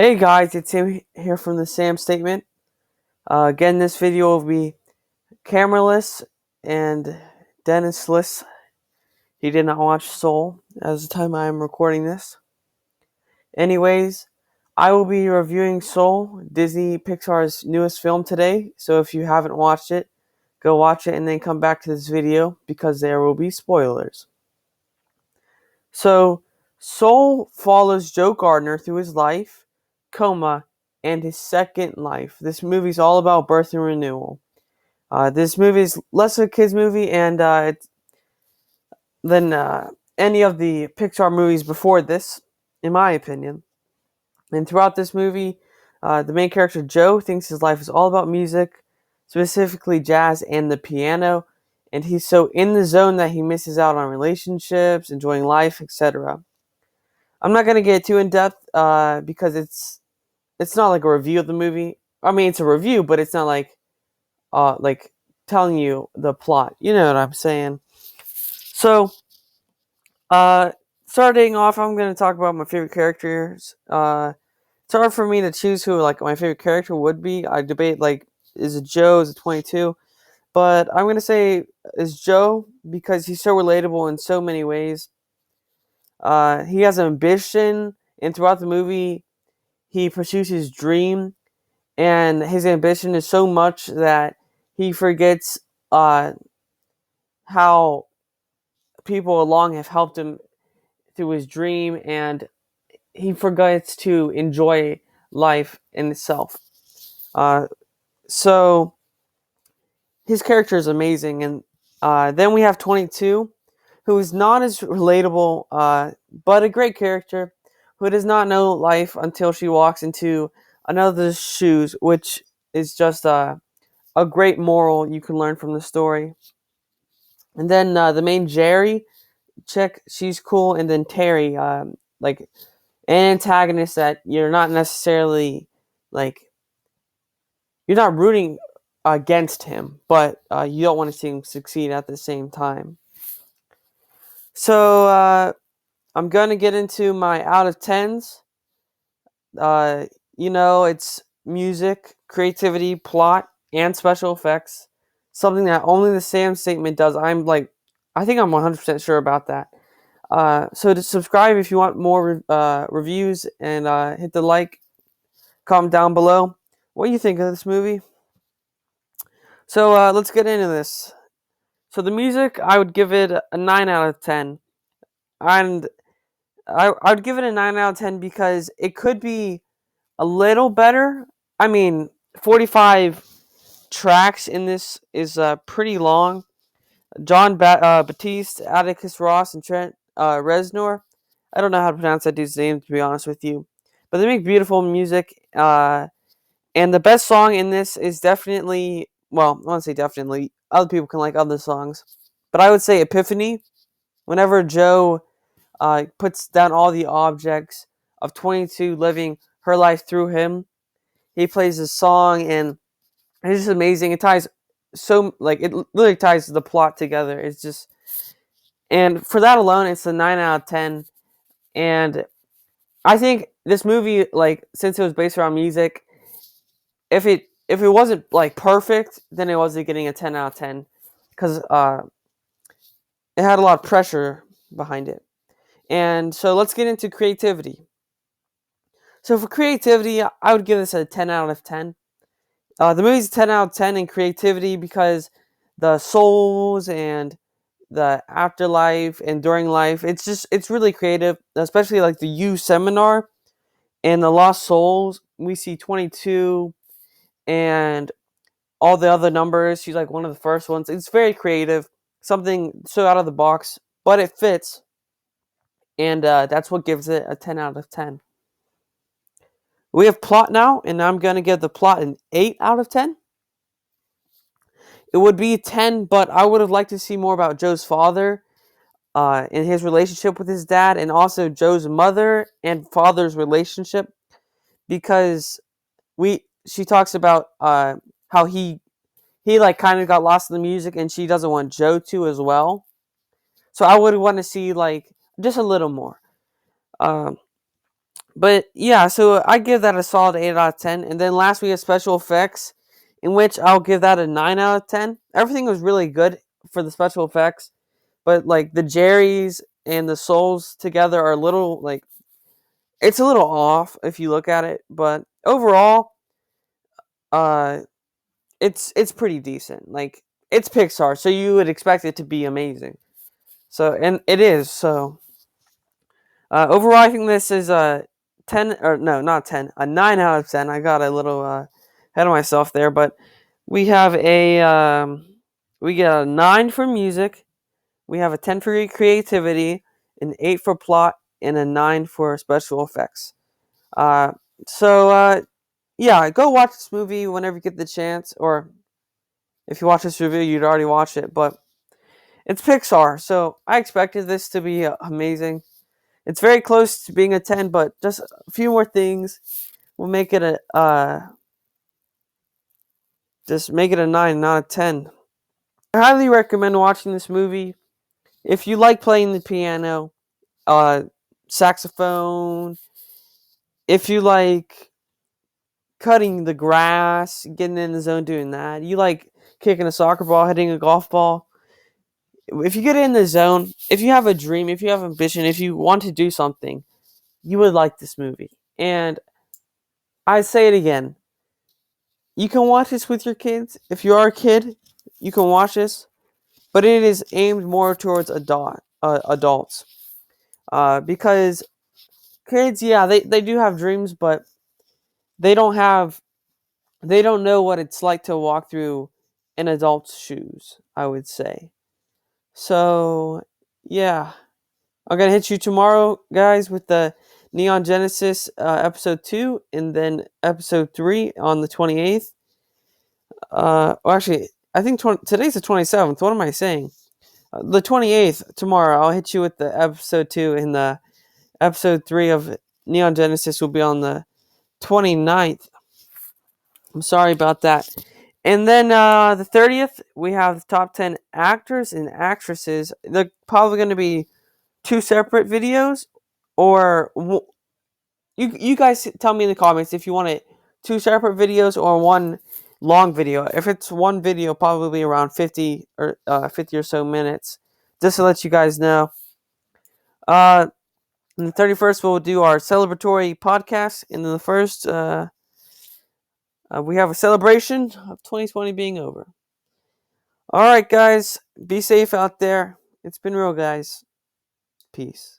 Hey guys, it's Sam here from the Sam Statement. Again, this video will be cameraless and Dennis-less. He did not watch Soul as the time I am recording this. Anyways, I will be reviewing Soul, Disney Pixar's newest film today. So if you haven't watched it, go watch it and then come back to this video because there will be spoilers. So, Soul follows Joe Gardner through his life, coma, and his second life. This movie's all about birth and renewal. This movie is less of a kids' movie than any of the Pixar movies before this, in my opinion. And throughout this movie, the main character Joe thinks his life is all about music, specifically jazz and the piano, and he's so in the zone that he misses out on relationships, enjoying life, etc. I'm not gonna get too in depth because it's not like a review of the movie. I mean, it's a review, but it's not like telling you the plot. You know what I'm saying? So, uh, starting off, I'm gonna talk about my favorite characters. It's hard for me to choose who like my favorite character would be. I debate like is it Joe, is it 22? But I'm gonna say is Joe because he's so relatable in so many ways. He has ambition, and throughout the movie, he pursues his dream, and his ambition is so much that he forgets uh, how people along have helped him through his dream, and he forgets to enjoy life in itself. Uh, so his character is amazing, and then we have 22, who is not as relatable, but a great character, who does not know life until she walks into another's shoes, which is just a great moral you can learn from the story. And then the main Jerry chick, she's cool, and then Terry, like an antagonist that you're not necessarily like you're not rooting against him, but you don't want to see him succeed at the same time. So I'm gonna get into my out of tens. Uh, it's music, creativity, plot, and special effects. Something that only the Sam Statement does. I think I'm 100% sure about that. So to subscribe if you want more reviews, and hit the like, comment down below what do you think of this movie. So let's get into this. So the music, I would give it a 9 out of 10. And I would give it a 9 out of 10 because it could be a little better. I mean, 45 tracks in this is pretty long. John Batiste, Atticus Ross, and Trent Reznor. I don't know how to pronounce that dude's name, to be honest with you. But they make beautiful music. And the best song in this is definitely, well, I want to say definitely. Other people can like other songs. But I would say Epiphany. Whenever Joe puts down all the objects of 22 living her life through him, he plays this song, and it's just amazing. It ties it literally ties the plot together. It's just, and for that alone, it's a 9 out of 10. And I think this movie, like, since it was based around music, if it wasn't like perfect, then it wasn't getting a 10 out of 10 because it had a lot of pressure behind it. And so let's get into creativity. So for creativity, I would give this a 10 out of 10. The movie's a 10 out of 10 in creativity because the souls and the afterlife and during life, it's really creative, especially like the U seminar and the Lost Souls. We see 22 and all the other numbers. She's like one of the first ones. It's very creative, something so out of the box, but it fits, and that's what gives it a 10 out of 10. We have plot now, and I'm going to give the plot an 8 out of 10. It would be 10, but I would have liked to see more about Joe's father and his relationship with his dad, and also Joe's mother and father's relationship, because she talks about how he like kind of got lost in the music, and she doesn't want Joe to as well. So I would want to see like just a little more. But yeah, so I give that a solid 8 out of 10. And then last we have special effects, in which I'll give that a 9 out of 10. Everything was really good for the special effects, but like the Jerry's and the Souls together are a little like it's a little off if you look at it, but overall, uh, it's pretty decent. Like it's Pixar, so you would expect it to be amazing. So and it is. So overall, I think this is a 10 or no, not 10, a 9 out of 10. I got a little ahead of myself there, but we have a we get a 9 for music, we have a 10 for creativity, an 8 for plot, and a 9 for special effects. Uh, so yeah, go watch this movie whenever you get the chance, or if you watch this review, you'd already watch it. But it's Pixar, so I expected this to be amazing. It's very close to being a 10, but just a few more things will make it a just make it a 9, not a 10. I highly recommend watching this movie if you like playing the piano, uh, saxophone. If you like cutting the grass, getting in the zone, doing that. You like kicking a soccer ball, hitting a golf ball. If you get in the zone, if you have a dream, if you have ambition, if you want to do something, you would like this movie. And I say it again. You can watch this with your kids. If you are a kid, you can watch this, but it is aimed more towards adults. Because kids, yeah, they do have dreams, but they don't have they don't know what it's like to walk through an adult's shoes, I would say. So, yeah. I'm going to hit you tomorrow, guys, with the Neon Genesis episode 2 and then episode 3 on the 28th. Well, actually, I think today's the 27th. What am I saying? The 28th, tomorrow, I'll hit you with the episode 2, and the episode 3 of Neon Genesis will be on the 29th. I'm sorry about that. And then the 30th, we have the top 10 actors and actresses. They're probably going to be two separate videos, or you guys tell me in the comments if you want it two separate videos or one long video. If it's one video, probably around 50 or so minutes, just to let you guys know. On the 31st, we'll do our celebratory podcast, and then the first, we have a celebration of 2020 being over. All right, guys, be safe out there. It's been real, guys. Peace.